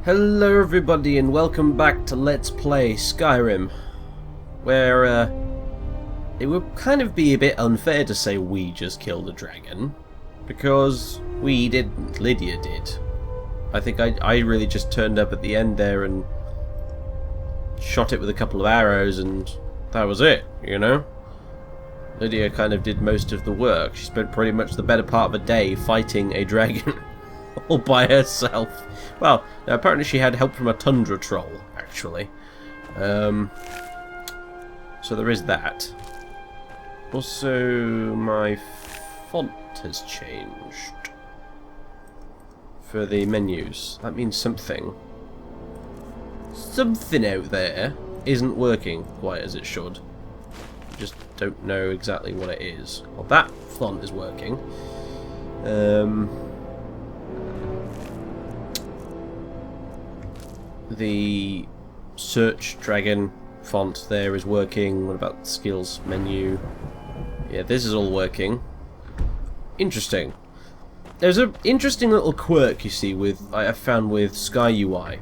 Hello everybody and welcome back to Let's Play Skyrim, where it would kind of be a bit unfair to say we just killed a dragon, because we didn't, Lydia did. I think I really just turned up at the end there and shot it with a couple of arrows and that was it, you know? Lydia kind of did most of the work. She spent pretty much the better part of a day fighting a dragon all by herself. Well, now apparently she had help from a tundra troll, actually. So there is that. Also, my font has changed for the menus. That means something. Something out there isn't working quite as it should. Just don't know exactly what it is. Well, that font is working. The search dragon font there is working. What about the skills menu? Yeah, this is all working. Interesting. There's an interesting little quirk you see with I found with Sky UI.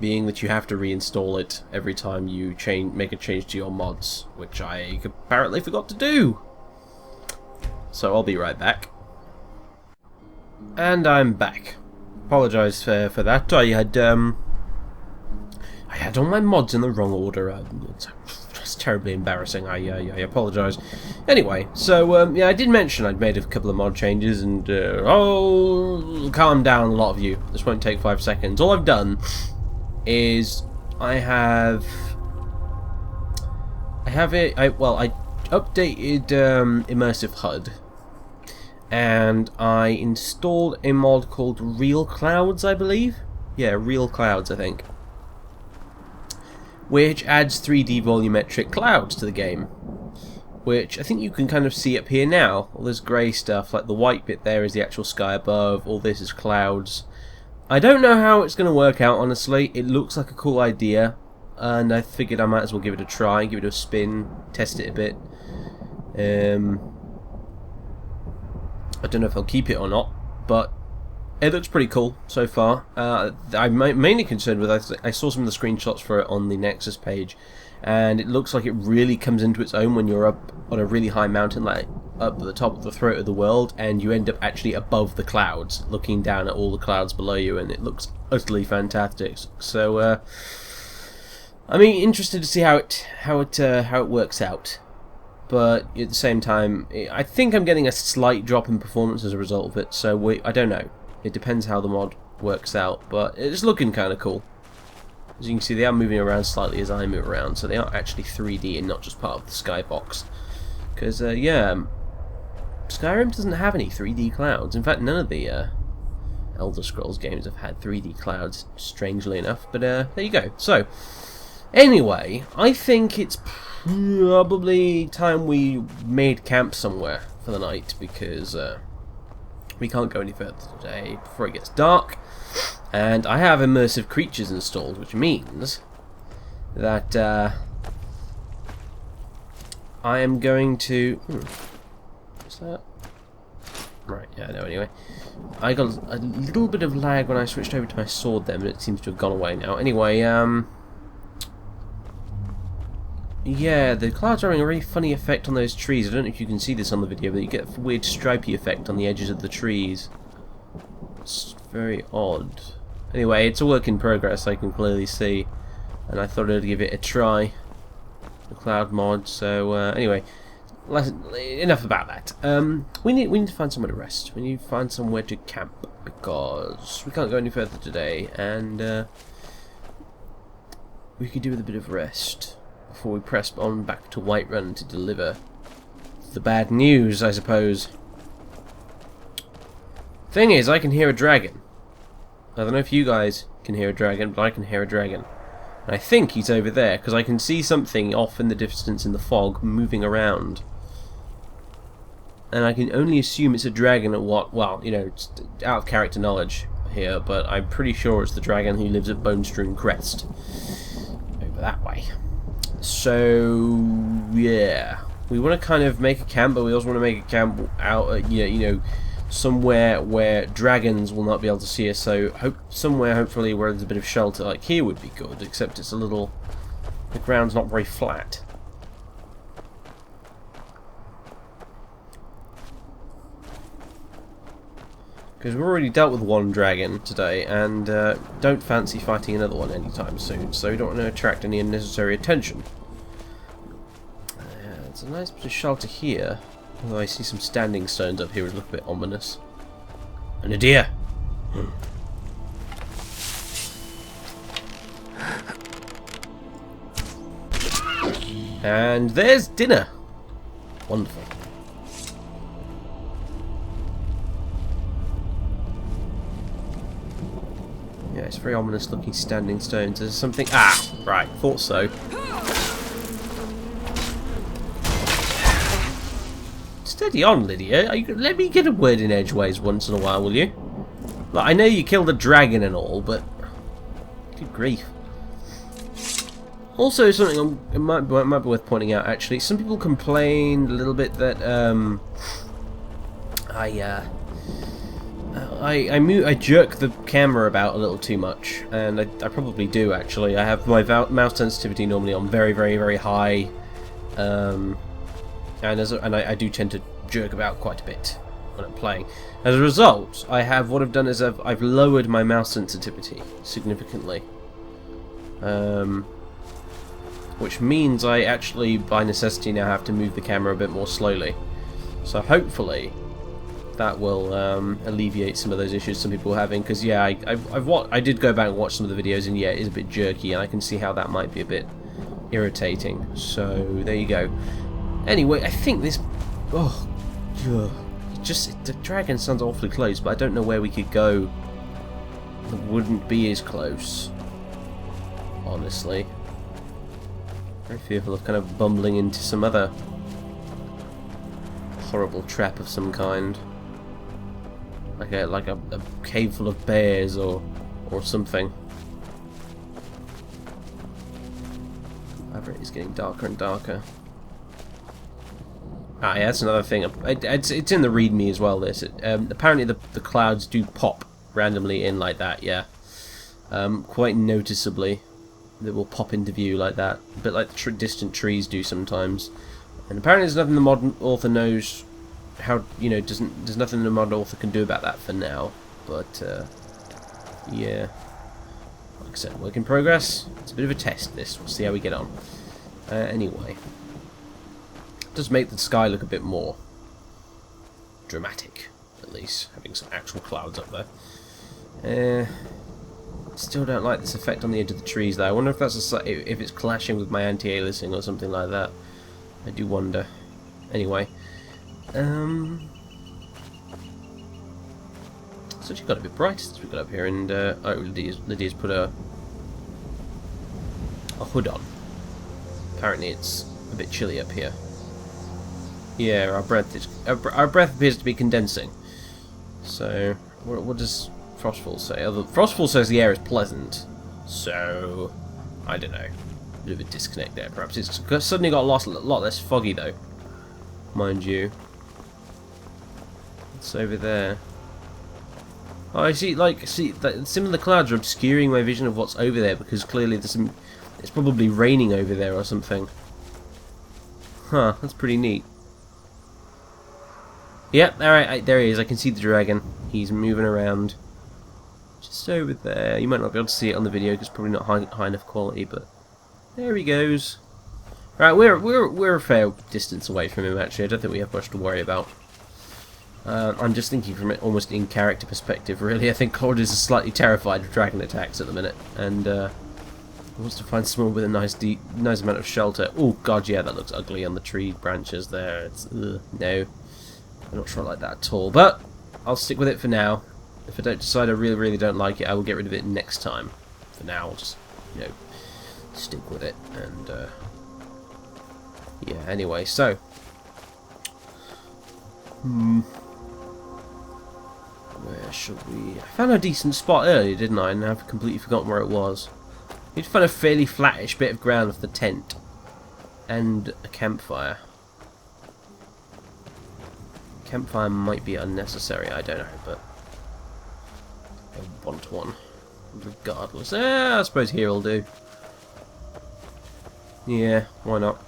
Being that you have to reinstall it every time you make a change to your mods, which I apparently forgot to do. So I'll be right back. And I'm back. Apologise for that. I had all my mods in the wrong order. It's terribly embarrassing. I apologise. Anyway, so yeah, I did mention I'd made a couple of mod changes, and oh, calm down, a lot of you. This won't take 5 seconds. All I've done is I updated Immersive HUD. And I installed a mod called Real Clouds, I believe. Yeah, Real Clouds, I think. Which adds 3D volumetric clouds to the game. Which I think you can kind of see up here now. All this grey stuff, like the white bit there is the actual sky above. All this is clouds. I don't know how it's going to work out, honestly. It looks like a cool idea. And I figured I might as well give it a try, give it a spin, test it a bit. I don't know if I'll keep it or not, but it looks pretty cool so far. I'm mainly concerned with, I saw some of the screenshots for it on the Nexus page, and it looks like it really comes into its own when you're up on a really high mountain, like up at the top of the throat of the world, and you end up actually above the clouds, looking down at all the clouds below you, and it looks utterly fantastic. So, I mean, interested to see how it works out. But at the same time, I think I'm getting a slight drop in performance as a result of it, so I don't know. It depends how the mod works out, but it's looking kind of cool. As you can see, they are moving around slightly as I move around, so they are actually 3D and not just part of the skybox. Because, yeah, Skyrim doesn't have any 3D clouds. In fact, none of the Elder Scrolls games have had 3D clouds, strangely enough. But there you go. So, anyway, I think it's probably time we made camp somewhere for the night, because we can't go any further today before it gets dark, and I have immersive creatures installed, which means that I am going to what's that? Right, yeah, no, anyway, I got a little bit of lag when I switched over to my sword then, but it seems to have gone away now. Anyway, yeah, the clouds are having a really funny effect on those trees. I don't know if you can see this on the video, but you get a weird stripy effect on the edges of the trees. It's very odd. Anyway, it's a work in progress, I can clearly see, and I thought I'd give it a try, the cloud mod. So anyway, enough about that. We need to find somewhere to rest. We need to find somewhere to camp, because we can't go any further today, and we could do with a bit of rest before we press on back to Whiterun to deliver the bad news, I suppose. Thing is, I can hear a dragon. I don't know if you guys can hear a dragon, but I can hear a dragon. And I think he's over there, because I can see something off in the distance in the fog moving around. And I can only assume it's a dragon at what, well, you know, it's out of character knowledge here, but I'm pretty sure it's the dragon who lives at Bonestream Crest. Over that way. So, yeah, we want to kind of make a camp, but we also want to make a camp out, you know, somewhere where dragons will not be able to see us. So somewhere, hopefully, where there's a bit of shelter, like here would be good, except it's a little... the ground's not very flat. Because we've already dealt with one dragon today, and don't fancy fighting another one anytime soon, so we don't want to attract any unnecessary attention. It's a nice bit of shelter here, although I see some standing stones up here, which look a bit ominous. And a deer! And there's dinner! Wonderful. Yeah, it's very ominous looking standing stones. There's something... Ah! Right, thought so. Steady on, Lydia. Let me get a word in edgeways once in a while, will you? Like, I know you killed a dragon and all, but... good grief. Also, something it might be worth pointing out, actually. Some people complained a little bit that, I jerk the camera about a little too much, and I probably do, actually. I have my mouse sensitivity normally on very, very, very high, and I do tend to jerk about quite a bit when I'm playing. As a result, what I've done is I've lowered my mouse sensitivity significantly, which means I actually, by necessity, now have to move the camera a bit more slowly. So hopefully that will alleviate some of those issues some people are having. Because yeah, I did go back and watch some of the videos, and yeah, it is a bit jerky, and I can see how that might be a bit irritating. So there you go. Anyway, I think this... oh, the dragon sounds awfully close, but I don't know where we could go that wouldn't be as close. Honestly, very fearful of kind of bumbling into some other horrible trap of some kind, like a cave full of bears or something. However, it is getting darker and darker. Ah, yeah, that's another thing. It's in the README as well. This apparently the clouds do pop randomly in like that. Yeah, quite noticeably. That will pop into view like that, a bit like the distant trees do sometimes. And apparently, there's nothing the modern author knows how. You know, there's nothing the modern author can do about that for now. But yeah, like I said, work in progress. It's a bit of a test. This, we'll see how we get on. Anyway. Does make the sky look a bit more dramatic, at least, having some actual clouds up there. Still don't like this effect on the edge of the trees, though. I wonder if that's if it's clashing with my anti-aliasing or something like that. I do wonder. Anyway, it's actually got a bit brighter since we got up here, and oh, Lydia's put a hood on. Apparently, it's a bit chilly up here. Yeah, our breath appears to be condensing. So, what does Frostfall say? Frostfall says the air is pleasant. So, I don't know. A bit of a disconnect there, perhaps. It's suddenly got a lot less foggy, though. Mind you. It's over there. Oh, I see. Some of the clouds are obscuring my vision of what's over there, because clearly it's probably raining over there or something. Huh? That's pretty neat. Yep, alright, there he is. I can see the dragon. He's moving around. Just over there. You might not be able to see it on the video because it's probably not high enough quality, but there he goes. Right, we're a fair distance away from him, actually. I don't think we have much to worry about. I'm just thinking from it almost in character perspective, really. I think Claudius is slightly terrified of dragon attacks at the minute, and wants to find someone with a nice amount of shelter. Oh god, yeah, that looks ugly on the tree branches there. It's no. I'm not sure I like that at all, but I'll stick with it for now. If I don't decide I really don't like it, I will get rid of it next time. For now, I'll just, you know, stick with it. And, yeah, anyway, so. Where should we... I found a decent spot earlier, didn't I? And I've completely forgotten where it was. You'd find a fairly flattish bit of ground with the tent. And a campfire. Campfire might be unnecessary, I don't know, but I want one. Regardless. I suppose here will do. Yeah, why not?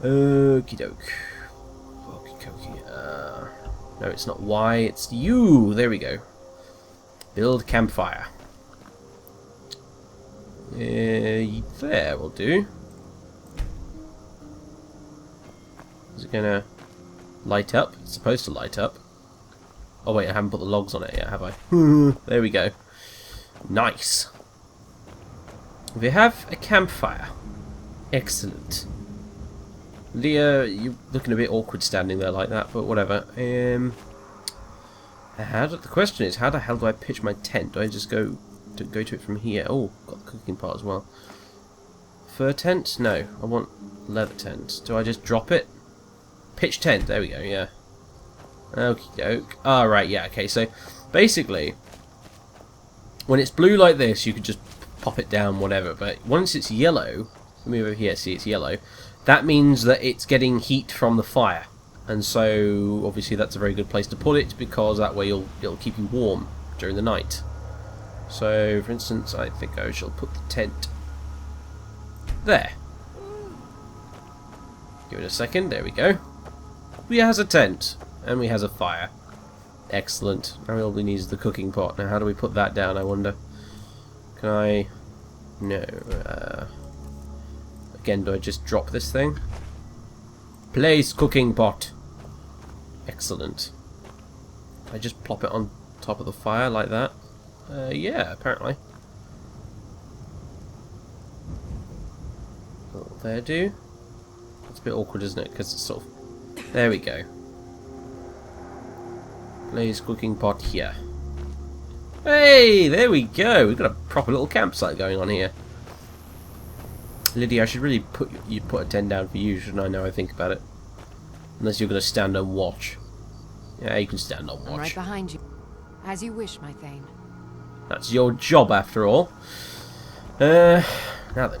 Okie doke. Okie dokie. No, it's not Y, it's U! There we go. Build campfire. There will do. Is it gonna light up? It's supposed to light up. Oh wait, I haven't put the logs on it yet, have I? There we go. Nice. We have a campfire. Excellent. Leah, you're looking a bit awkward standing there like that, but whatever. The question is, how the hell do I pitch my tent? Do I just go to it from here? Oh, got the cooking part as well. Fur tent? No, I want leather tent. Do I just drop it? Pitch tent, there we go, yeah. Okie doke. Ah, right, yeah, okay, so basically, when it's blue like this, you could just pop it down, whatever, but once it's yellow, let me over here, see it's yellow, that means that it's getting heat from the fire, and so obviously that's a very good place to put it, because that way it'll keep you warm during the night. So, for instance, I think I shall put the tent there. Give it a second, there we go. We has a tent, and we has a fire. Excellent. Now all we need is the cooking pot. Now how do we put that down, I wonder? Can I... No. Again, do I just drop this thing? Place cooking pot. Excellent. I just plop it on top of the fire like that? Yeah, apparently. Will there do? It's a bit awkward, isn't it? Because it's sort of... There we go. Place cooking pot here. Hey, there we go. We've got a proper little campsite going on here. Lydia, I should really put a tent down for you, shouldn't I? Now I think about it. Unless you're going to stand and watch. Yeah, you can stand and watch. I'm right behind you. As you wish, my Thane. That's your job, after all. Now then.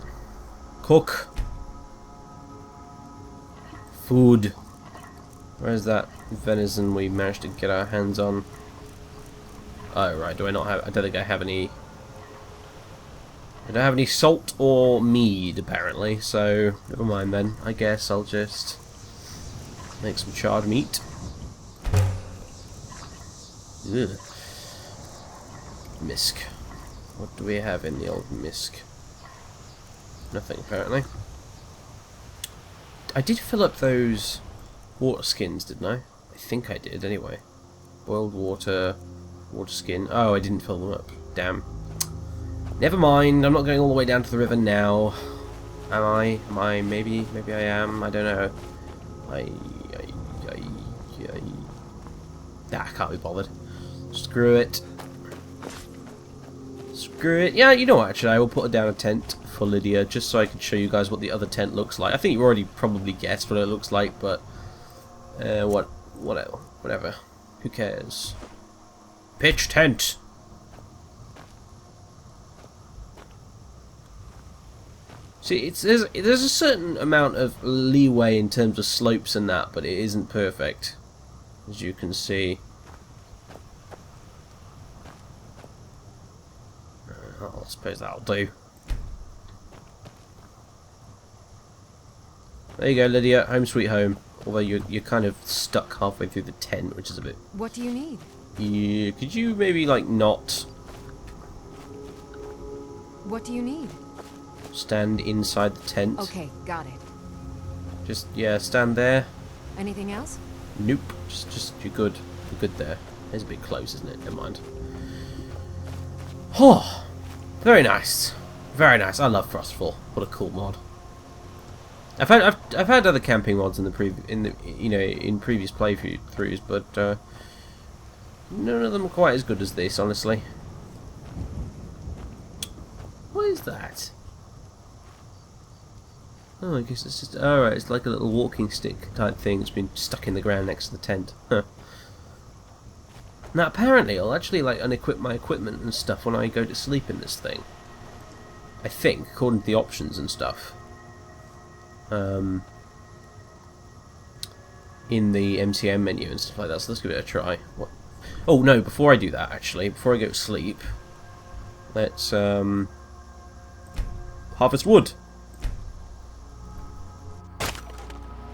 Cook. Food. Where's that venison we managed to get our hands on? Oh, right. Do I not have... I don't think I have any... I don't have any salt or mead, apparently. So, never mind then. I guess I'll just make some charred meat. Ugh. Misk. What do we have in the old misk? Nothing, apparently. I did fill up those water skins, didn't I? I think I did, anyway. Boiled water, water skin. Oh, I didn't fill them up. Damn. Never mind, I'm not going all the way down to the river now. Am I? Am I? Maybe I am. I don't know. I can't be bothered. Screw it. Screw it. Yeah, you know what, actually, I will put down a tent for Lydia, just so I can show you guys what the other tent looks like. I think you already probably guessed what it looks like, but... whatever. Who cares? Pitch tent! See, there's a certain amount of leeway in terms of slopes and that, but it isn't perfect, as you can see. I suppose that'll do. There you go, Lydia. Home sweet home. Although you're kind of stuck halfway through the tent, which is a bit... What do you need? Could you maybe, like, not... What do you need? Stand inside the tent. Okay, got it. Just, yeah, stand there. Anything else? Nope. Just you're good. You're good there. It's a bit close, isn't it? Never mind. Oh, very nice. Very nice. I love Frostfall. What a cool mod. I've had other camping mods in previous playthroughs, but none of them are quite as good as this, honestly. What is that? Oh, I guess it's just... Alright, it's like a little walking stick type thing. It's been stuck in the ground next to the tent. Huh. Now, apparently, I'll actually, like, unequip my equipment and stuff when I go to sleep in this thing. I think, according to the options and stuff. in the MCM menu and stuff like that, so let's give it a try. What? Oh no, before I do that, actually, before I go to sleep, let's harvest wood.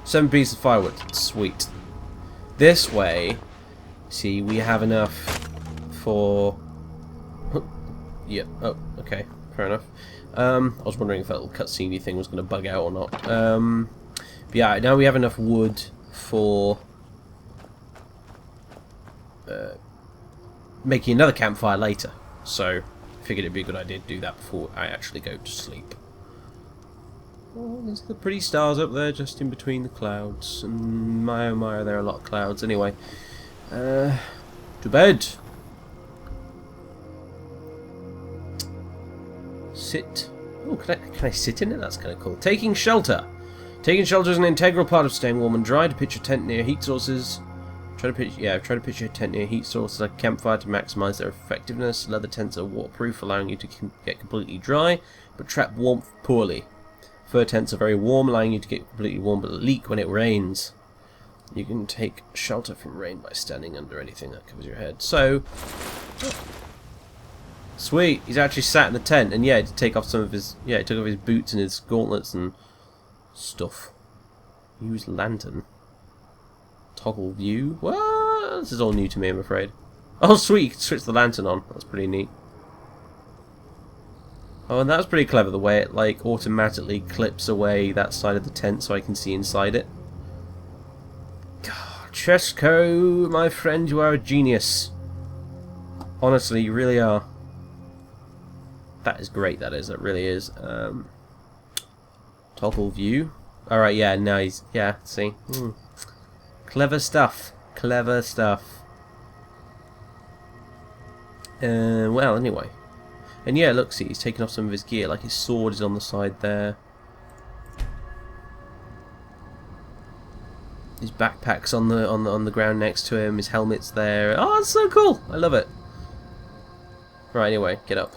7 pieces of firewood. Sweet. This way, see, we have enough for... yeah, oh, okay, fair enough. I was wondering if that little cutscene thing was going to bug out or not. But yeah, now we have enough wood for making another campfire later. So, I figured it'd be a good idea to do that before I actually go to sleep. Oh, there's the pretty stars up there just in between the clouds. And my oh my, there are a lot of clouds. Anyway, to bed. Sit. Oh, can I sit in it? That's kind of cool. Taking shelter. Taking shelter is an integral part of staying warm and dry. To pitch your tent near heat sources. Try to pitch your tent near heat sources like a campfire to maximise their effectiveness. Leather tents are waterproof, allowing you to get completely dry, but trap warmth poorly. Fur tents are very warm, allowing you to get completely warm but leak when it rains. You can take shelter from rain by standing under anything that covers your head. So, sweet. He's actually sat in the tent, and yeah, to take off some of his he took off his boots and his gauntlets and stuff. Use lantern. Toggle view. What? This is all new to me, I'm afraid. Oh, sweet. You can switch the lantern on. That's pretty neat. Oh, and that's pretty clever, the way it, like, automatically clips away that side of the tent so I can see inside it. God, Chesko, my friend, you are a genius. Honestly, you really are. That is great, that is. That really is. Toggle view. Alright, yeah, now he's... yeah, see? Clever stuff. Clever stuff. Well, anyway. And yeah, look, see, he's taken off some of his gear, like his sword is on the side there. His backpack's on the ground next to him, his helmet's there. Oh, it's so cool! I love it. Right, anyway, get up.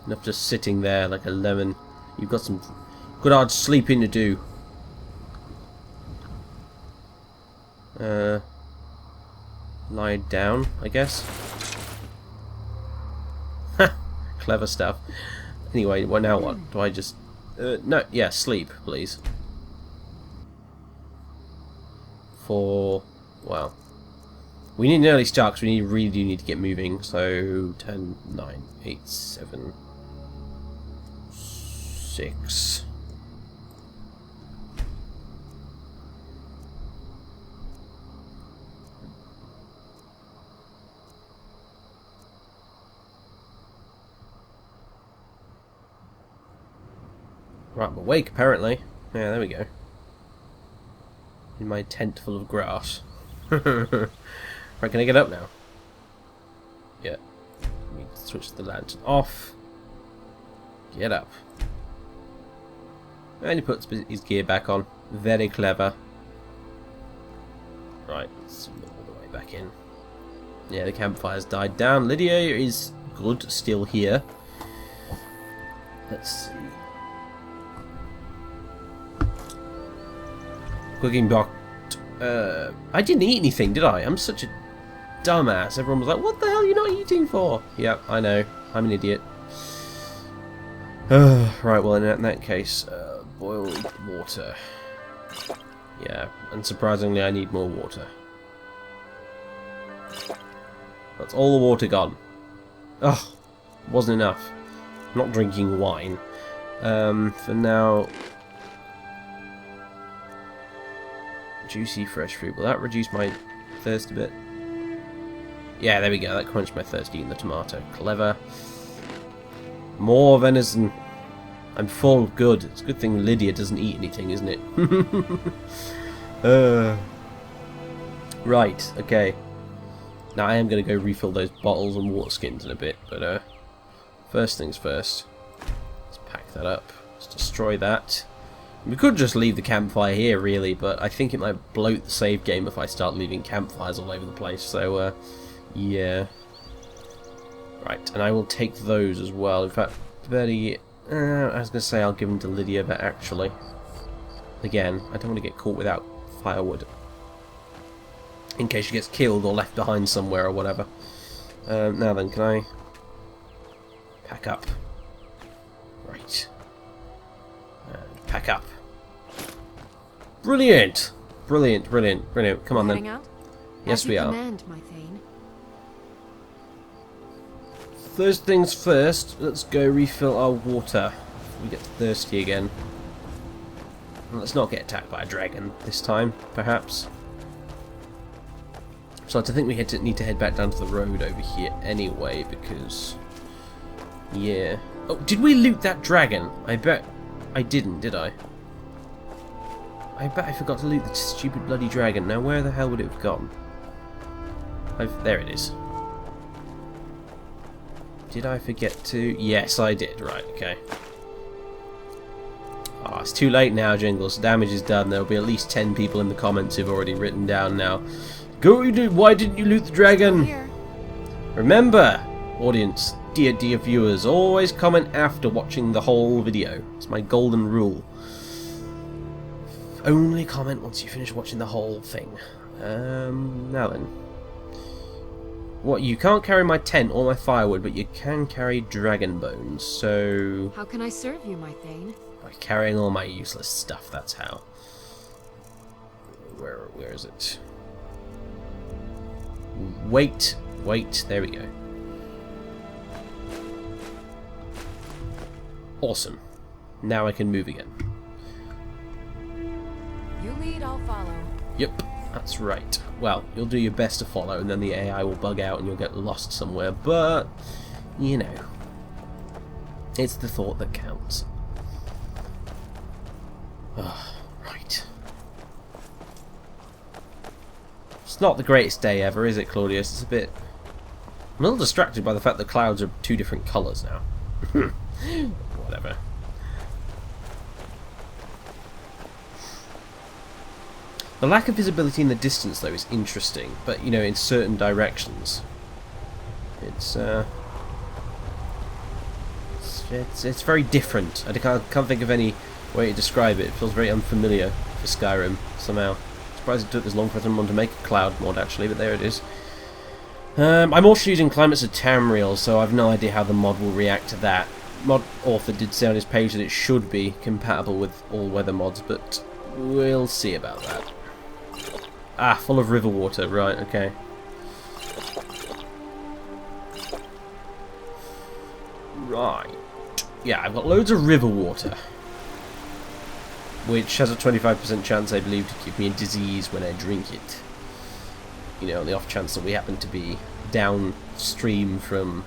Enough just sitting there like a lemon. You've got some good hard sleeping to do. Lie down, I guess. Clever stuff. Anyway, well, now what? Do I just... no, yeah, sleep, please. For... well... we need an early start because we really do need to get moving. So, 10, 9, 8, 7... 6... Right, I'm awake apparently. Yeah, there we go. In my tent full of grass. Right, can I get up now? Yeah. Let me switch the lantern off. Get up. And he puts his gear back on. Very clever. Right, let's move all the way back in. Yeah, the campfire's died down. Lydia is good, still here. Let's see. Cooking block. I didn't eat anything, did I? I'm such a dumbass. Everyone was like, what the hell are you not eating for? Yep, I know. I'm an idiot. Right, well, in that case, boiled water. Yeah, unsurprisingly, I need more water. That's all the water gone. Ugh, wasn't enough. I'm not drinking wine. For now... juicy fresh fruit. Will that reduce my thirst a bit? Yeah, there we go. That quenched my thirst eating the tomato. Clever. More venison. I'm full. Good. It's a good thing Lydia doesn't eat anything, isn't it? Right. Okay. Now I am going to go refill those bottles and water skins in a bit, but first things first. Let's pack that up. Let's destroy that. We could just leave the campfire here, really, but I think it might bloat the save game if I start leaving campfires all over the place, so, yeah. Right, and I will take those as well. In fact, I was going to say I'll give them to Lydia, but actually, again, I don't want to get caught without firewood. in case she gets killed or left behind somewhere or whatever. Now then, can I pack up? Right. And pack up. Brilliant! Brilliant, brilliant, brilliant. Come on Heading then. out? Yes, As you we are. command, my Thane. First things first, let's go refill our water. We get thirsty again. Let's not get attacked by a dragon this time, perhaps. So I think we need to head back down to the road over here anyway, because... yeah. Oh, did we loot that dragon? I bet I didn't, did I? I bet I forgot to loot the stupid bloody dragon. Now where the hell would it have gone? There it is. Did I forget to... yes, I did. Right, okay. Oh, it's too late now, Jingles. Damage is done. There'll be at least 10 people in the comments who've already written down now. Why didn't you loot the dragon? Here. Remember, audience, dear viewers, always comment after watching the whole video. It's my golden rule. Only comment once you finish watching the whole thing. Now then. What, you can't carry my tent or my firewood, but you can carry dragon bones, so... How can I serve you, my Thane? by carrying all my useless stuff, that's how. Where is it? Wait, there we go. Awesome. Now I can move again. You lead, I'll follow. Yep, that's right. Well, you'll do your best to follow, and then the AI will bug out and you'll get lost somewhere, but, you know, it's the thought that counts. Oh, right. It's not the greatest day ever, is it, Claudius? It's a bit... I'm a little distracted by the fact that clouds are 2 different colours now. Whatever. The lack of visibility in the distance, though, is interesting, but, you know, in certain directions. It's very different. I can't think of any way to describe it. It feels very unfamiliar for Skyrim, somehow. Surprised it took this long for someone to make a cloud mod, actually, but there it is. I'm also using Climates of Tamriel, so I've no idea how the mod will react to that. Mod author did say on his page that it should be compatible with all weather mods, but we'll see about that. Ah, full of river water, right, okay. Right. Yeah, I've got loads of river water, which has a 25% chance, I believe, to give me a disease when I drink it. You know, on the off chance that we happen to be downstream from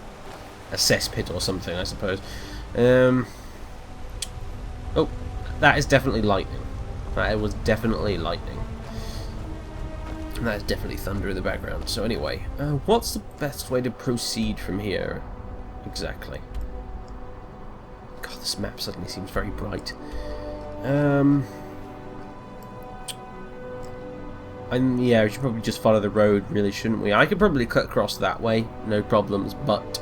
a cesspit or something, I suppose. Oh, that is definitely lightning. That was definitely lightning. And that is definitely thunder in the background. So anyway, what's the best way to proceed from here? Exactly. God, this map suddenly seems very bright. Yeah, we should probably just follow the road, really, shouldn't we? I could probably cut across that way, no problems, but...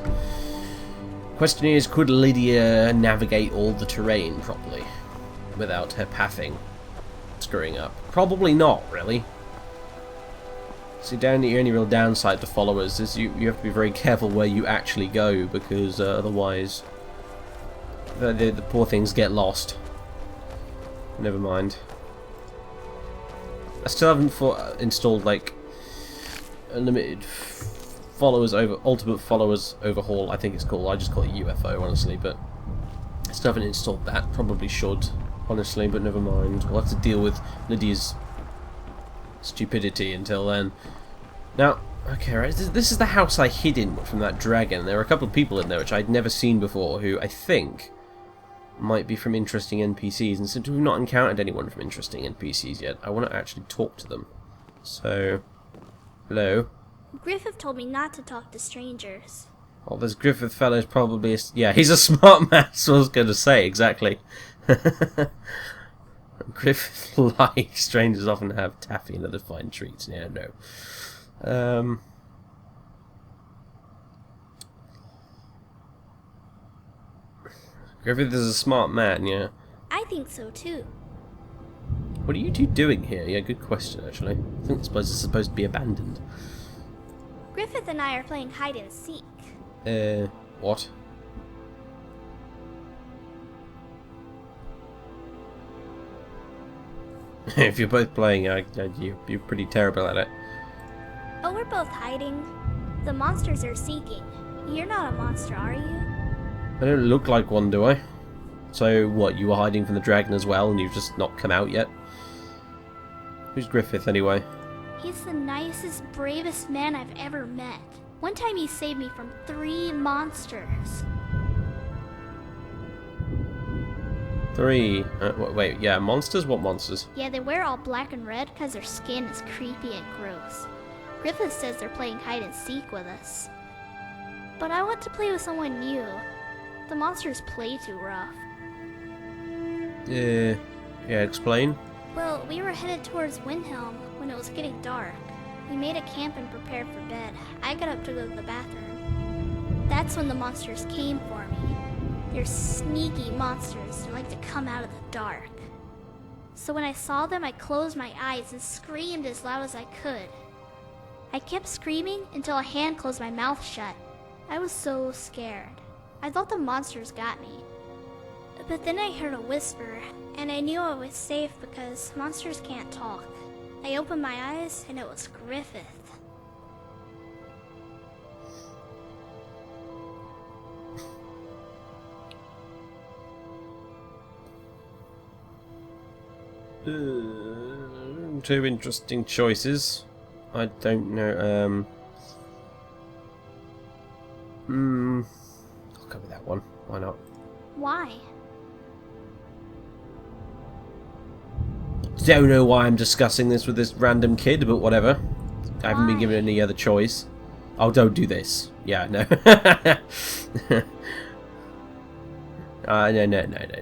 question is, could Lydia navigate all the terrain properly without her pathing screwing up? Probably not, really. See, the only real downside to followers is you have to be very careful where you actually go, because otherwise the poor things get lost. Never mind. I still haven't installed, like, unlimited followers over ultimate followers overhaul, I think it's called. I just call it UFO, honestly, but I still haven't installed that. Probably should, honestly, but never mind. We'll have to deal with Lydia's stupidity until then. Now, okay, right, this is the house I hid in from that dragon. There were a couple of people in there which I'd never seen before, who I think might be from interesting NPCs, and since we've not encountered anyone from interesting NPCs yet, I want to actually talk to them. So, hello. Griffith told me not to talk to strangers. Well, this Griffith fellow's probably yeah, he's a smart man, so I was going to say, exactly. Griffith likes strangers often have taffy and other fine treats. Yeah, no. Griffith is a smart man, yeah. I think so too. What What are you two doing here? Yeah, good question, actually. I think this place is supposed to be abandoned. Griffith and I are playing hide and seek. What? If you're both playing, you're pretty terrible at it. Oh, we're both hiding. The monsters are seeking. You're not a monster, are you? I don't look like one, do I? So, what, you were hiding from the dragon as well, and you've just not come out yet? Who's Griffith, anyway? He's the nicest, bravest man I've ever met. One time he saved me from 3 monsters. 3. Wait, yeah, monsters? What monsters? Yeah, they wear all black and red because their skin is creepy and gross. Griffith says they're playing hide and seek with us. But I want to play with someone new. The monsters play too rough. Yeah, explain. Well, we were headed towards Windhelm when it was getting dark. We made a camp and prepared for bed. I got up to go to the bathroom. That's when the monsters came for me. They're sneaky monsters. They like to come out of the dark. So when I saw them, I closed my eyes and screamed as loud as I could. I kept screaming until a hand closed my mouth shut. I was so scared. I thought the monsters got me. But then I heard a whisper, and I knew I was safe because monsters can't talk. I opened my eyes, and it was Griffith. Two interesting choices. I don't know. I'll go with that one. Why not? Why? Don't know why I'm discussing this with this random kid, but whatever. I haven't been given any other choice. Oh, don't do this. Yeah, no. No,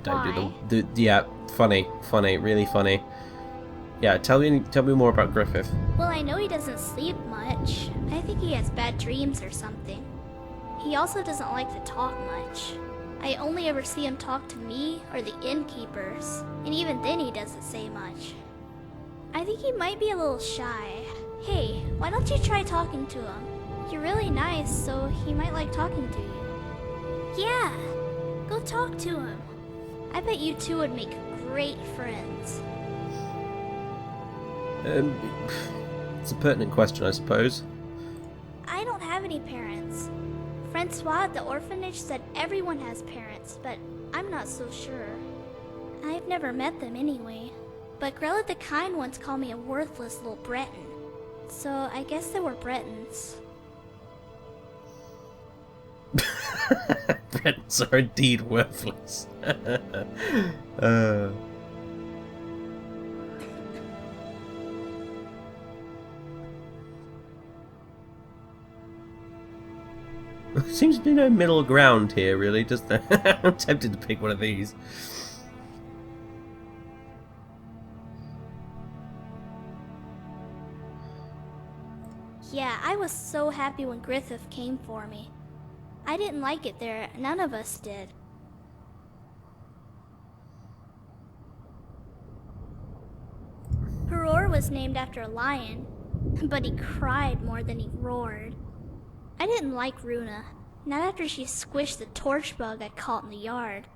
don't do the yeah, funny, really funny. Yeah, tell me more about Griffith. Well, I know he doesn't sleep much. I think he has bad dreams or something. He also doesn't like to talk much. I only ever see him talk to me or the innkeepers, and even then he doesn't say much. I think he might be a little shy. Hey, why don't you try talking to him? You're really nice, so he might like talking to you. Yeah, go talk to him. I bet you two would make great friends. It's a pertinent question, I suppose. I don't have any parents. Francois at the orphanage said everyone has parents, but I'm not so sure. I've never met them anyway. But Grella the Kind once called me a worthless little Breton. So I guess they were Bretons. Bretons are indeed worthless. Seems to be no middle ground here, really, does there? I'm tempted to pick one of these. Yeah, I was so happy when Griffith came for me. I didn't like it there, none of us did. Roar was named after a lion, but he cried more than he roared. I didn't like Runa, not after she squished the torch bug I caught in the yard.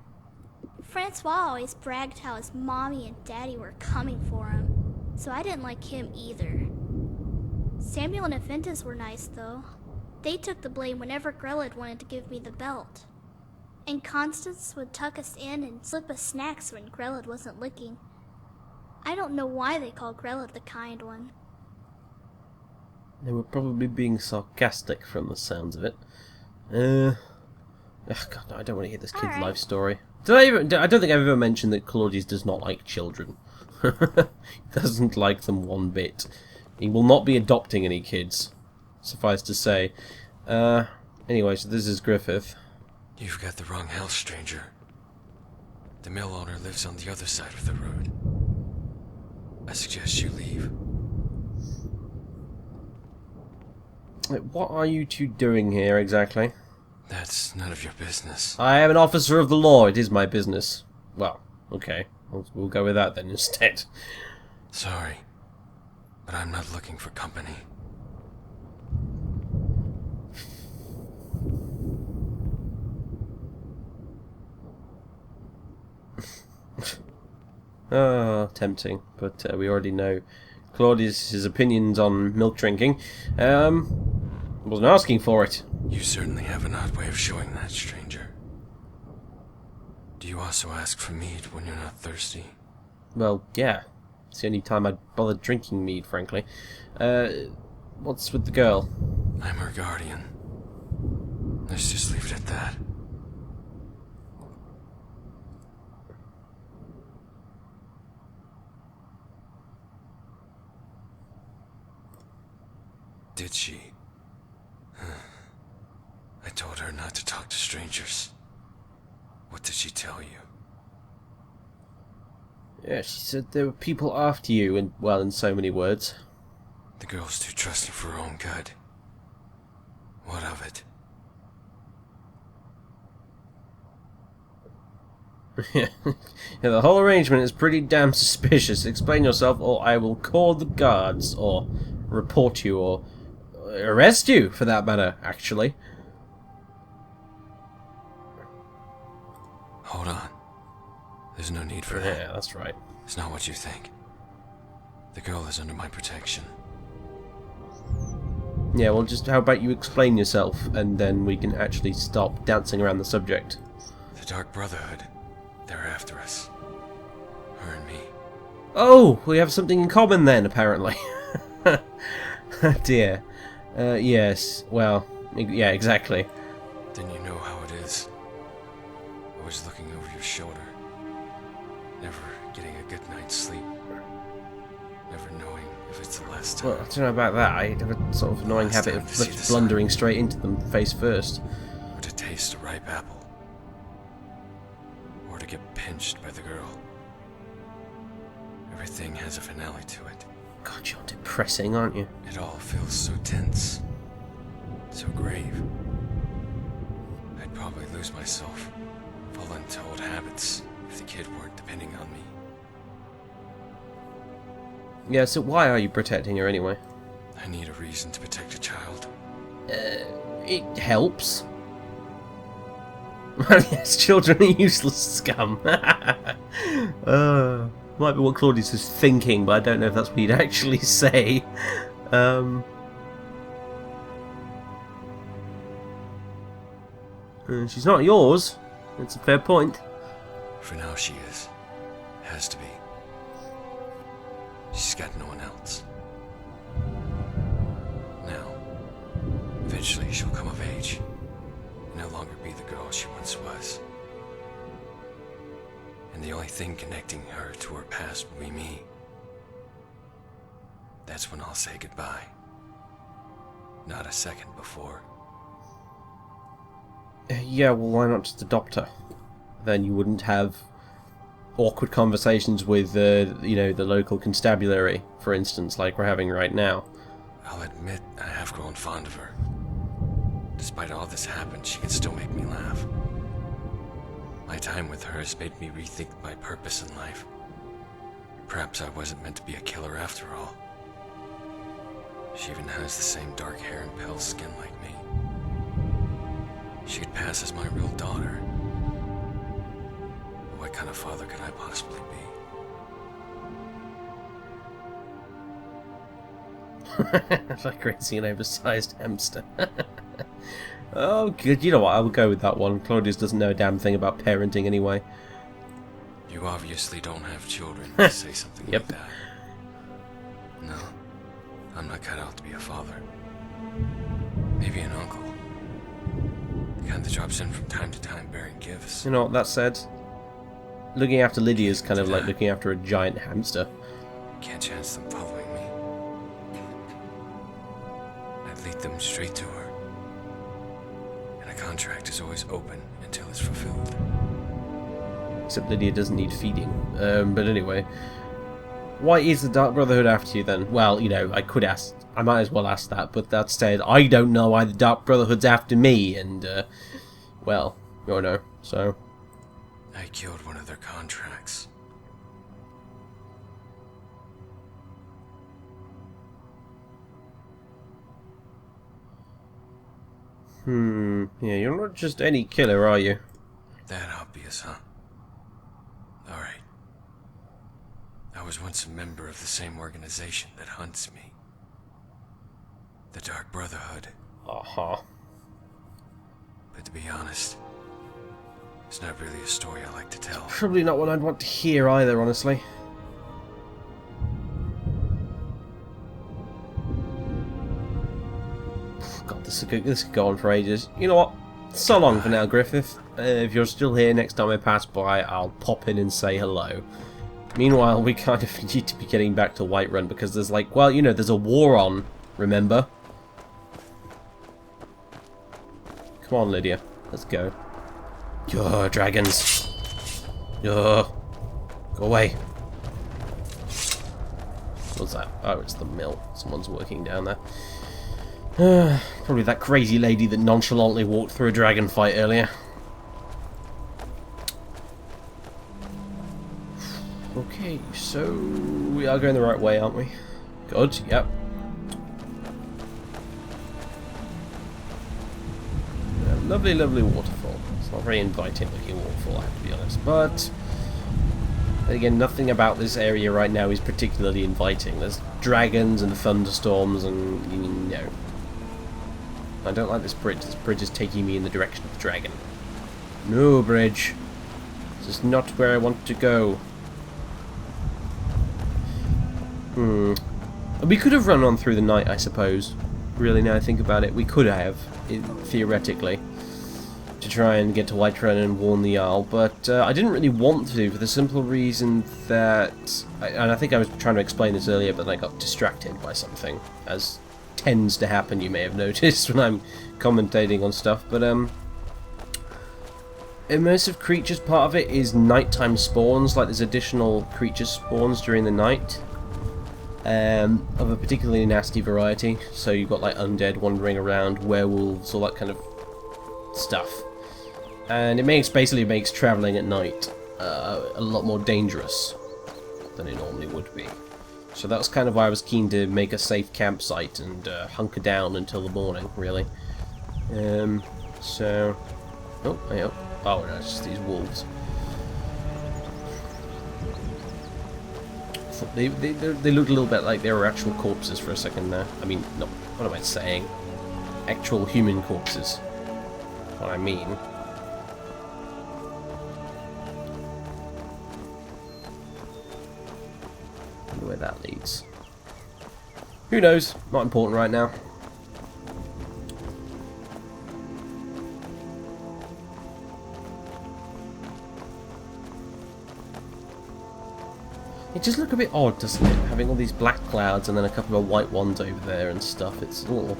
Francois always bragged how his mommy and daddy were coming for him, so I didn't like him either. Samuel and Aventus were nice, though. They took the blame whenever Grellid wanted to give me the belt. And Constance would tuck us in and slip us snacks when Grellid wasn't looking. I don't know why they call Grellid the Kind One. They were probably being sarcastic from the sounds of it. God, no, I don't want to hear this kid's life story. I don't think I've ever mentioned that Claudius does not like children. He doesn't like them one bit. He will not be adopting any kids, suffice to say. Anyway, so this is Griffith. You've got the wrong house, stranger. The mill owner lives on the other side of the road. I suggest you leave. What are you two doing here, exactly? That's none of your business. I am an officer of the law. It is my business. Well, okay. We'll go with that then instead. Sorry, but I'm not looking for company. Ah, tempting, but we already know Claudius's opinions on milk drinking. Wasn't asking for it. You certainly have an odd way of showing that, stranger. Do you also ask for mead when you're not thirsty? Well, yeah. It's the only time I'd bother drinking mead, frankly. What's with the girl? I'm her guardian. Let's just leave it at that. Did she? I told her not to talk to strangers. What did she tell you? Yeah, she said there were people after you, and well, in so many words. The girl's too trusting for her own good. What of it? Yeah, the whole arrangement is pretty damn suspicious. Explain yourself, or I will call the guards, or report you, or arrest you, for that matter, actually. Hold on. There's no need for that. Yeah, that's right. It's not what you think. The girl is under my protection. Yeah, well, just how about you explain yourself, and then we can actually stop dancing around the subject. The Dark Brotherhood. They're after us. Her and me. Oh, we have something in common then, apparently. Dear. Yes, well, yeah, exactly. Then you know how it is. Always looking over your shoulder. Never getting a good night's sleep. Never knowing if it's the last time. Well, I don't know about that. I have a sort of annoying Last habit time of to see just the sun. blundering straight into them face first. Or to taste a ripe apple. Or to get pinched by the girl. Everything has a finale to it. God, you're depressing, aren't you? It all feels so tense. So grave. I'd probably lose myself. Fall into old habits if the kid weren't depending on me. Yeah, so why are you protecting her anyway? I need a reason to protect a child. It helps. Yes, children are useless scum. Might be what Claudius is thinking, but I don't know if that's what he'd actually say. She's not yours. It's a fair point. For now she is. Has to be. She's got no one else. Now, eventually she'll come of age. And no longer be the girl she once was. And the only thing connecting her to her past will be me. That's when I'll say goodbye. Not a second before. Yeah, well, why not just adopt her? Then you wouldn't have awkward conversations with, you know, the local constabulary, for instance, like we're having right now. I'll admit I have grown fond of her. Despite all this happened, she can still make me laugh. My time with her has made me rethink my purpose in life. Perhaps I wasn't meant to be a killer after all. She even has the same dark hair and pale skin like me. She'd pass as my real daughter. But what kind of father could I possibly be? Like raising an oversized hamster. Oh, good. You know what? I will go with that one. Claudius doesn't know a damn thing about parenting anyway. You obviously don't have children to say something Yep. like that. No, I'm not cut out to be a father. Maybe an uncle. The kind that drops in from time to time bearing gifts. You know what? That said, looking after Lydia is kind of like looking after a giant hamster. Can't chance them following me. I'd lead them straight to her. And a contract is always open until it's fulfilled. Except Lydia doesn't need feeding. But anyway, why is the Dark Brotherhood after you then? Well, you know, I could ask. I might as well ask that. But that said, I don't know why the Dark Brotherhood's after me. And well, you know. So I killed one of their contracts. Yeah, you're not just any killer, are you? That obvious, huh? Alright. I was once a member of the same organization that hunts me. The Dark Brotherhood. Uh-huh. But to be honest, it's not really a story I like to tell. Probably not one I'd want to hear either, honestly. God, this could go on for ages. You know what? So long for now, Griffith. If you're still here next time I pass by, I'll pop in and say hello. Meanwhile, we kind of need to be getting back to Whiterun because there's like, well, you know, there's a war on, remember? Come on, Lydia. Let's go. Yo, dragons. Yo. Go away. What's that? Oh, it's the mill. Someone's working down there. Probably that crazy lady that nonchalantly walked through a dragon fight earlier. Okay, so we are going the right way, aren't we? Good, yep. Lovely, lovely waterfall. It's not very inviting looking waterfall, I have to be honest. But, again, nothing about this area right now is particularly inviting. There's dragons and thunderstorms and, you know. I don't like this bridge. This bridge is taking me in the direction of the dragon. No, bridge. This is not where I want to go. We could have run on through the night, I suppose. Really, now I think about it, we could have, theoretically, to try and get to Whiterun and warn the Jarl, but I didn't really want to for the simple reason that, and I think I was trying to explain this earlier, but I got distracted by something, as tends to happen, you may have noticed, when I'm commentating on stuff, but immersive creatures, part of it is nighttime spawns, like there's additional creature spawns during the night. Of a particularly nasty variety, so you've got like undead wandering around, werewolves, all that kind of stuff, and it basically makes travelling at night a lot more dangerous than it normally would be. So that's kind of why I was keen to make a safe campsite and hunker down until the morning, really. So, oh no, it's just these wolves. They looked a little bit like they were actual corpses for a second there. I mean, no, what am I saying? Actual human corpses. What I mean. Wonder where that leads. Who knows? Not important right now. It just looks a bit odd, doesn't it? Having all these black clouds and then a couple of white ones over there and stuff. It's all...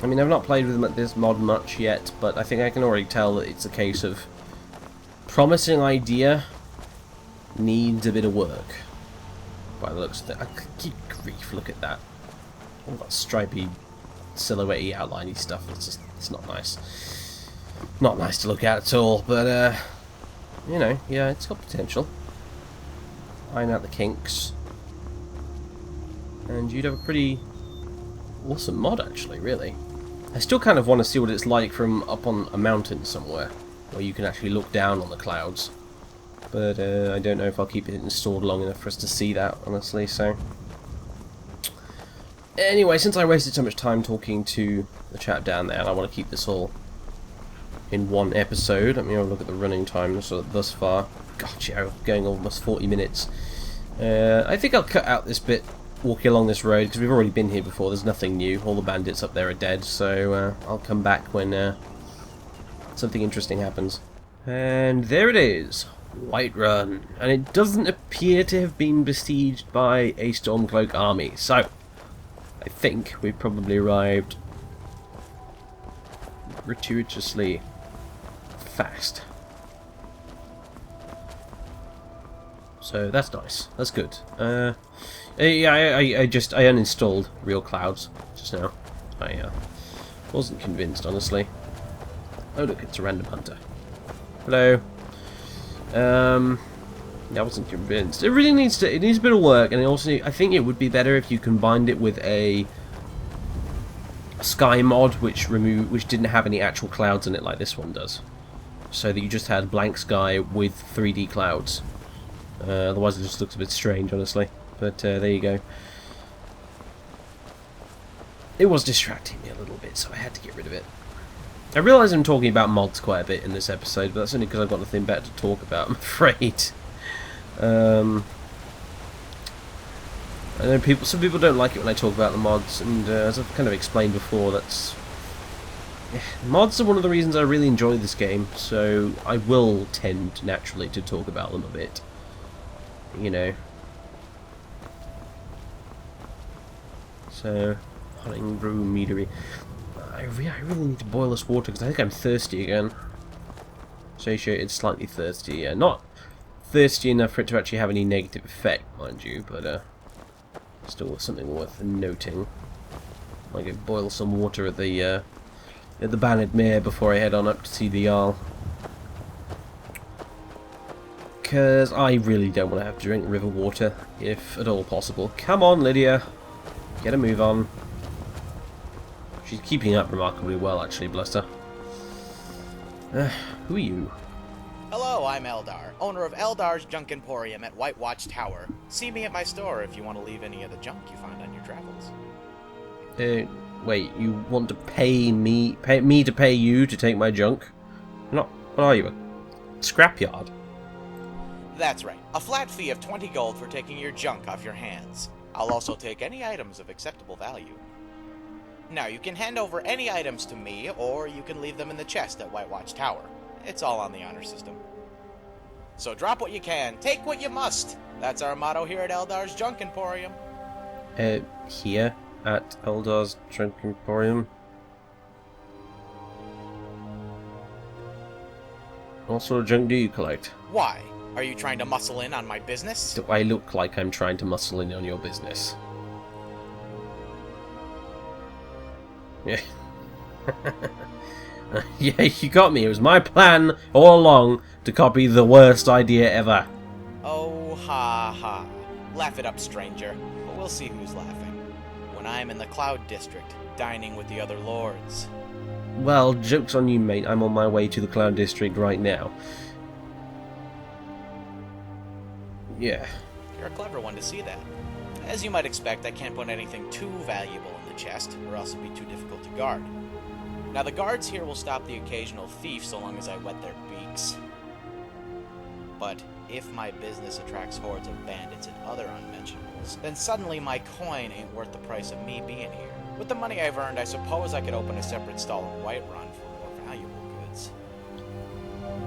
I mean, I've not played with this mod much yet, but I think I can already tell that it's a case of promising idea needs a bit of work. By the looks of it. Good grief, look at that. All that stripy, silhouette-y, outliney stuff. It's not nice. Not nice to look at all, but you know, yeah, it's got potential. Iron out the kinks. And you'd have a pretty awesome mod, actually, really. I still kind of want to see what it's like from up on a mountain somewhere, where you can actually look down on the clouds. But I don't know if I'll keep it installed long enough for us to see that, honestly, so... Anyway, since I wasted so much time talking to the chap down there, and I want to keep this all in one episode. Let me have a look at the running time thus far. God, yeah, going almost 40 minutes. I think I'll cut out this bit walking along this road because we've already been here before. There's nothing new. All the bandits up there are dead, so I'll come back when something interesting happens. And there it is, Whiterun, and it doesn't appear to have been besieged by a Stormcloak army. So I think we've probably arrived gratuitously fast. So that's nice. That's good. Yeah, I uninstalled Real Clouds just now. I wasn't convinced, honestly. Oh look, it's a random hunter. Hello. I wasn't convinced. It really needs a bit of work, and I think it would be better if you combined it with a sky mod, which didn't have any actual clouds in it like this one does. So that you just had blank sky with 3D clouds. Otherwise it just looks a bit strange, honestly. But there you go. It was distracting me a little bit, so I had to get rid of it. I realise I'm talking about mods quite a bit in this episode, but that's only because I've got nothing better to talk about, I'm afraid. I know some people don't like it when I talk about the mods, and as I've kind of explained before, mods are one of the reasons I really enjoy this game, so I will tend naturally to talk about them a bit. You know. So, hunting brew meadery. I really need to boil this water because I think I'm thirsty again. Satiated, slightly thirsty. Yeah, not thirsty enough for it to actually have any negative effect, mind you, but still something worth noting. I'll go boil some water at the Bannered Mare before I head on up to see the Jarl. Because I really don't want to have to drink river water, if at all possible. Come on, Lydia. Get a move on. She's keeping up remarkably well, actually, bless her. Who are you? Hello, I'm Eldar, owner of Eldar's Junk Emporium at White Watch Tower. See me at my store if you want to leave any of the junk you find on your travels. Wait, you want to pay me to pay you to take my junk? What are you, a scrapyard? That's right, a flat fee of 20 gold for taking your junk off your hands. I'll also take any items of acceptable value. Now, you can hand over any items to me, or you can leave them in the chest at White Watch Tower. It's all on the honor system. So drop what you can, take what you must. That's our motto here at Eldar's Junk Emporium. Here at Eldar's Junk Emporium. What sort of junk do you collect? Why? Are you trying to muscle in on my business? Do I look like I'm trying to muscle in on your business? Yeah. Yeah, you got me. It was my plan all along to copy the worst idea ever. Oh, ha ha. Laugh it up, stranger. But we'll see who's laughing. When I'm in the Cloud District, dining with the other lords. Well, joke's on you, mate. I'm on my way to the Cloud District right now. Yeah. You're a clever one to see that. As you might expect, I can't put anything too valuable in the chest, or else it'd be too difficult to guard. Now, the guards here will stop the occasional thief so long as I wet their beaks. But if my business attracts hordes of bandits and other unmentionables, then suddenly my coin ain't worth the price of me being here. With the money I've earned, I suppose I could open a separate stall in Whiterun for more valuable goods.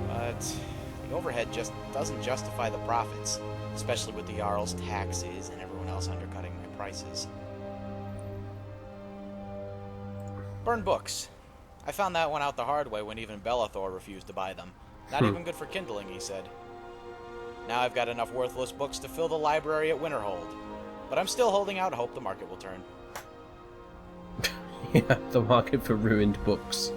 But the overhead just doesn't justify the profits, especially with the Jarl's taxes and everyone else undercutting my prices. Burn books. I found that one out the hard way when even Bellathor refused to buy them. Not even good for kindling, he said. Now I've got enough worthless books to fill the library at Winterhold. But I'm still holding out hope the market will turn. Yeah, the market for ruined books.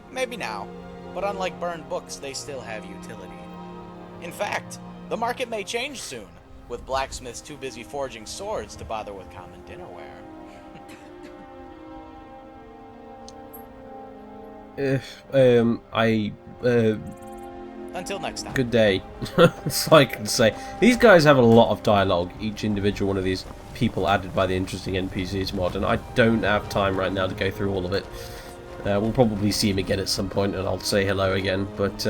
Maybe now, but unlike burned books, they still have utility. In fact, the market may change soon, with blacksmiths too busy forging swords to bother with common dinnerware. Until next time. Good day. That's all I can say. These guys have a lot of dialogue, each individual one of these people added by the Interesting NPCs mod, and I don't have time right now to go through all of it. We'll probably see him again at some point, and I'll say hello again. But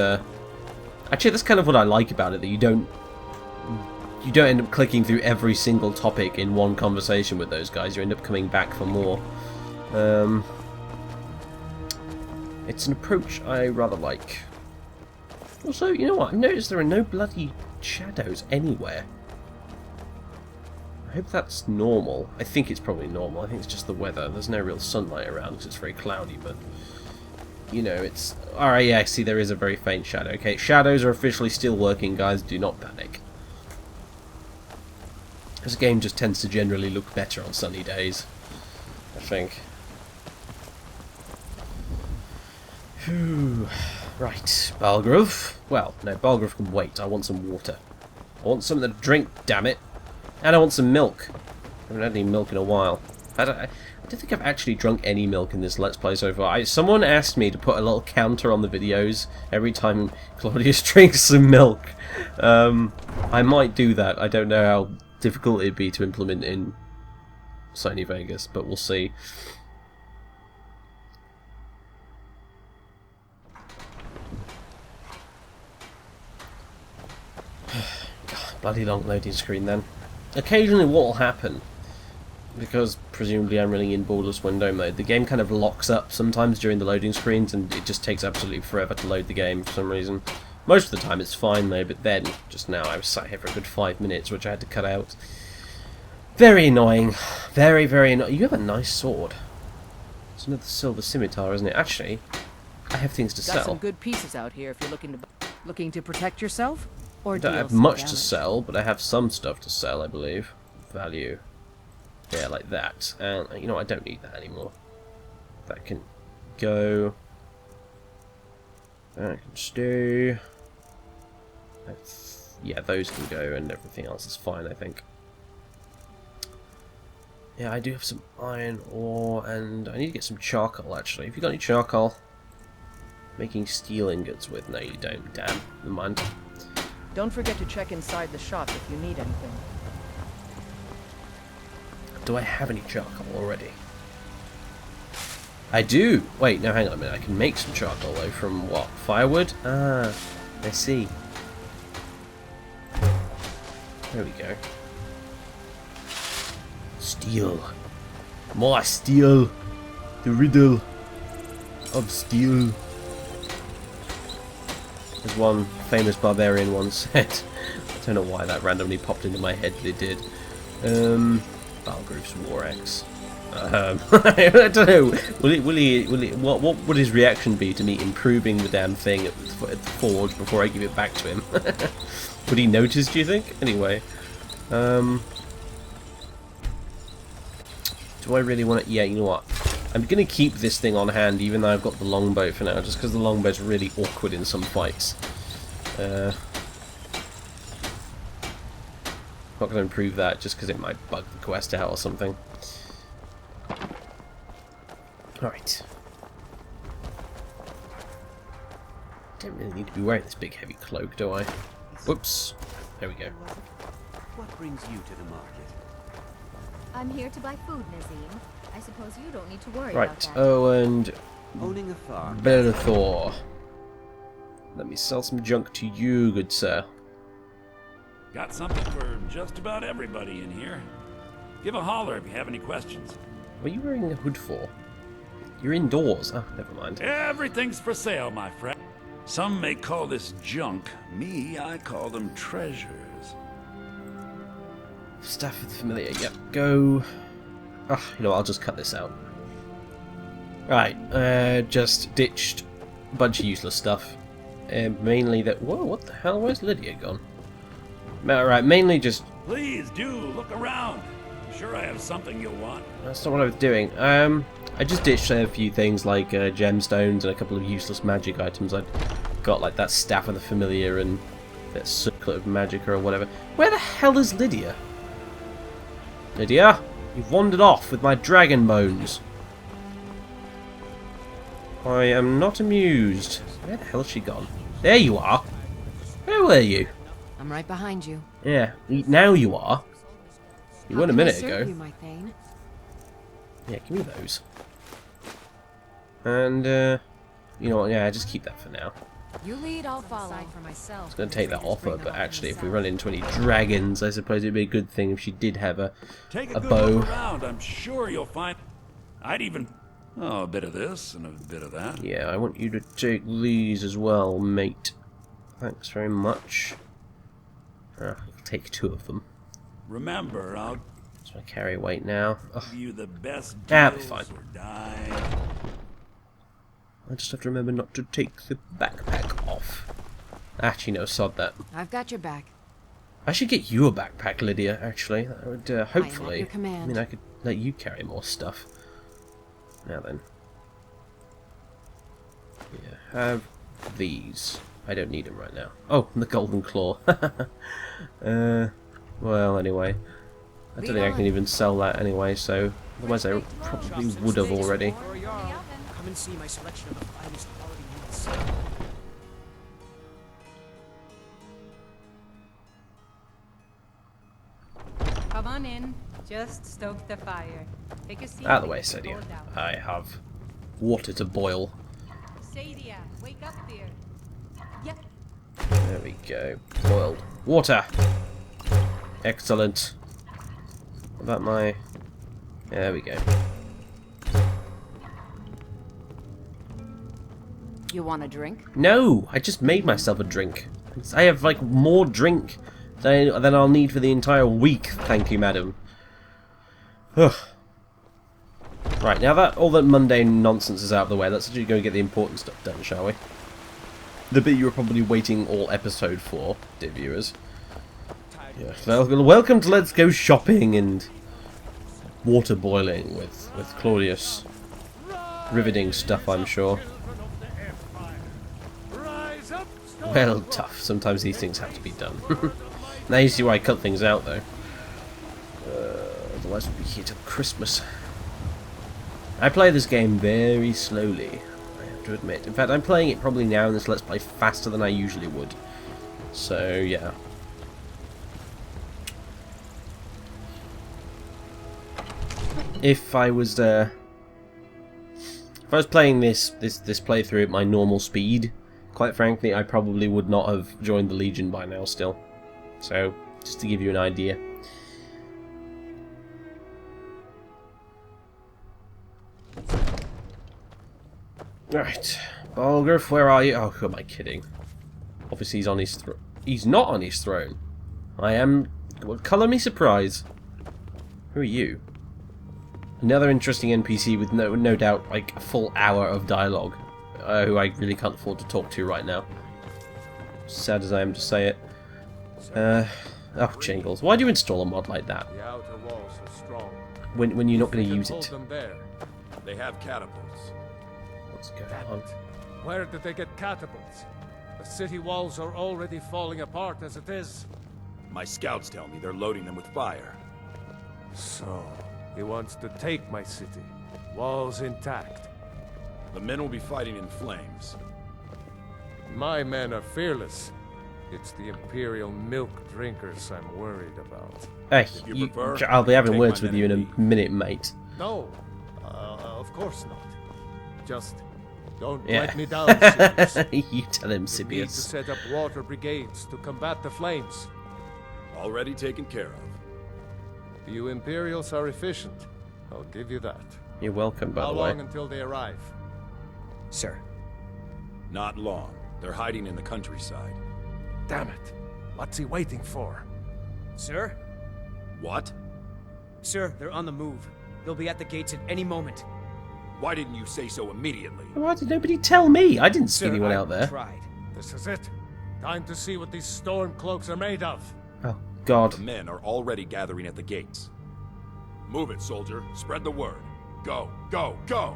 actually, that's kind of what I like about it, that you don't end up clicking through every single topic in one conversation with those guys. You end up coming back for more. It's an approach I rather like. Also, you know what? I've noticed there are no bloody shadows anywhere. I hope that's normal. I think it's probably normal. I think it's just the weather. There's no real sunlight around because it's very cloudy, but you know, it's... Alright, yeah, see, there is a very faint shadow. Okay, shadows are officially still working, guys. Do not panic. This game just tends to generally look better on sunny days. I think. Whew. Right, Balgrove. Well, no, Balgrove can wait. I want some water. I want something to drink, damn it. And I want some milk. I haven't had any milk in a while. I don't think I've actually drunk any milk in this Let's Play so far. Someone asked me to put a little counter on the videos every time Claudius drinks some milk. I might do that. I don't know how difficult it'd be to implement in Sony Vegas, but we'll see. God, bloody long loading screen then. Occasionally what will happen, because presumably I'm running in borderless window mode, the game kind of locks up sometimes during the loading screens and it just takes absolutely forever to load the game for some reason. Most of the time it's fine though, but then, just now, I was sat here for a good 5 minutes, which I had to cut out. Very annoying. Very, very annoying. You have a nice sword. It's another silver scimitar, isn't it? Actually, I have things to Got sell. some good pieces out here if you're looking to protect yourself or I don't deal have some much to damage. sell, but I have some stuff to sell, I believe. Value. Yeah, like that. And, you know, I don't need that anymore. That can go. That can stay. Yeah, those can go, and everything else is fine, I think. Yeah, I do have some iron ore, and I need to get some charcoal, actually. Have you got any charcoal? Making steel ingots with? No, you don't. Damn. Never mind. Don't forget to check inside the shop if you need anything. Do I have any charcoal already? I do! Wait, no, hang on a minute. I can make some charcoal, though, from what? Firewood? Ah, I see. There we go. Steel. More steel. The riddle of steel. As one famous barbarian once said. I don't know why that randomly popped into my head, but it did. Balgrove's War Axe. I don't know. What would his reaction be to me improving the damn thing at the forge before I give it back to him? Would he notice, do you think? Anyway. Do I really want to... Yeah, you know what? I'm going to keep this thing on hand, even though I've got the longbow for now, just because the longbow's really awkward in some fights. Not going to improve that, just because it might bug the quest out or something. Alright. Don't really need to be wearing this big heavy cloak, do I? Whoops. There we go. What brings you to the market? I'm here to buy food, Nazim. I suppose you don't need to worry about Right, that. oh, and Owning a farm. Bellathor. Let me sell some junk to you, good sir. Got something for just about everybody in here. Give a holler if you have any questions. What are you wearing a hood for? You're indoors. Oh, never mind. Everything's for sale, my friend. Some may call this junk. Me, I call them treasures. Staff of the Familiar. Yep, go. Ah, you know what, I'll just cut this out. Right, just ditched a bunch of useless stuff. Mainly that. Whoa, what the hell? Where's Lydia gone? Right, mainly just. Please do look around. I'm sure I have something you'll want. That's not what I was doing. I just ditched a few things like gemstones and a couple of useless magic items. I'd got like that Staff of the Familiar and that Circlet of Magic or whatever. Where the hell is Lydia? Lydia, you've wandered off with my dragon bones. I am not amused. Where the hell has she gone? There you are. Where were you? I'm right behind you. Yeah, now you are. You weren't a minute How can I ago. serve you, my Thane? Yeah, give me those. And, you know what, yeah, just keep that for now. You lead, I'll follow. For myself. I was going to take that off her, but actually, if we run into any dragons, I suppose it'd be a good thing if she did have a Take a good bow. look around. I'm sure you'll find. I'd even. Oh, a bit of this and a bit of that. Yeah, I want you to take these as well, mate. Thanks very much. I'll take 2 of them. Remember, I'll That's my carry weight now. Ugh, give you the best Ah, be deals fine. or die. I just have to remember not to take the backpack off. Actually, no, sod that. I've got your back. I should get you a backpack, Lydia, actually. That would, hopefully... your command. I mean, I could let you carry more stuff. Now then. Yeah, have these. I don't need them right now. Oh, the golden claw. Well, anyway. I don't think I can even sell that anyway, so otherwise I probably would have already. Come and see my selection of the finest quality meats. Come on in. Just stoke the fire. Take a seat. Out of the way, Sadia. I have water to boil. Sadia, wake up there. Yep. There we go. Boiled water. Excellent. What about my... There we go. You want a drink? No! I just made myself a drink. I have, like, more drink than I'll need for the entire week, thank you, madam. Ugh. Right, now that all that mundane nonsense is out of the way, let's actually go and get the important stuff done, shall we? The bit you were probably waiting all episode for, dear viewers. Yeah, well, welcome to Let's Go Shopping and water boiling with Claudius. Riveting stuff, I'm sure. Well, tough. Sometimes these things have to be done. Now you see why I cut things out, though. Otherwise we'll be here till Christmas. I play this game very slowly, I have to admit. In fact, I'm playing it probably now in this Let's Play faster than I usually would. So, yeah. If I was playing this playthrough at my normal speed, quite frankly, I probably would not have joined the Legion by now still. So, just to give you an idea. Right, Balgruuf, where are you? Oh, who am I kidding? Obviously he's on his throne. He's not on his throne. I am... Well, colour me surprise. Who are you? Another interesting NPC with no doubt like a full hour of dialogue, who I really can't afford to talk to right now. Sad as I am to say it. Oh, Jingles, why do you install a mod like that? The outer walls are strong. When you're not going to use it? Them there. They have catapults. What's going on? Where did they get catapults? The city walls are already falling apart as it is. My scouts tell me they're loading them with fire. So, he wants to take my city. Walls intact. The men will be fighting in flames. My men are fearless. It's the Imperial milk drinkers I'm worried about. Hey, I'll be having words with you in a minute, mate. No, of course not. Just don't Yeah. let me down, Sibius. You tell him, We need to Sibius. set up water brigades to combat the flames. Already taken care of. You Imperials are efficient. I'll give you that. You're welcome, by How the way. long until they arrive? Sir. Not long. They're hiding in the countryside. Damn it. What's he waiting for? Sir? What? Sir, they're on the move. They'll be at the gates at any moment. Why didn't you say so immediately? Why did nobody tell me? I didn't see Sir, anyone I out there. tried. This is it. Time to see what these storm cloaks are made of. Oh, God. The men are already gathering at the gates. Move it, soldier. Spread the word. Go, go, go!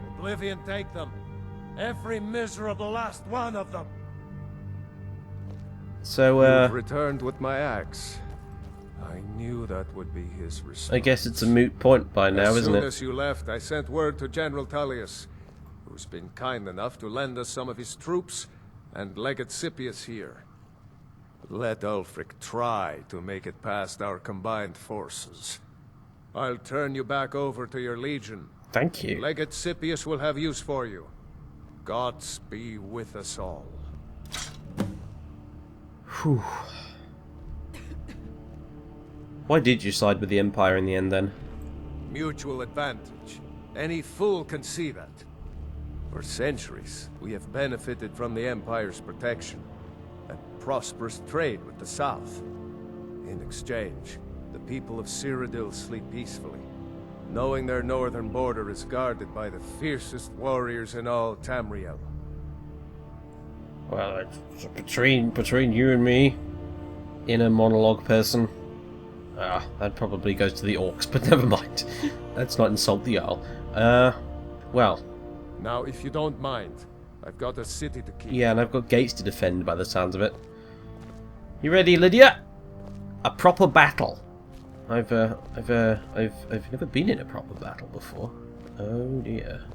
Oblivion take them. Every miserable last one of them. So, You've returned with my axe. I knew that would be his response. I guess it's a moot point by now, isn't As soon it? as you left, I sent word to General Tullius, who's been kind enough to lend us some of his troops, and Legate Scipius here. Let Ulfric try to make it past our combined forces. I'll turn you back over to your legion. Thank you. Legate Scipius will have use for you. Gods be with us all. Whew. Why did you side with the Empire in the end, then? Mutual advantage. Any fool can see that. For centuries, we have benefited from the Empire's protection and prosperous trade with the South. In exchange, the people of Cyrodiil sleep peacefully, knowing their northern border is guarded by the fiercest warriors in all Tamriel. Well, between you and me, inner monologue person, that probably goes to the orcs, but never mind. Let's not insult the Jarl. Well. Now, if you don't mind, I've got a city to keep. Yeah, and I've got gates to defend by the sounds of it. You ready, Lydia? A proper battle. I've never been in a proper battle before. Oh dear.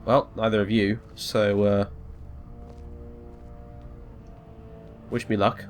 Well, neither of you, so wish me luck.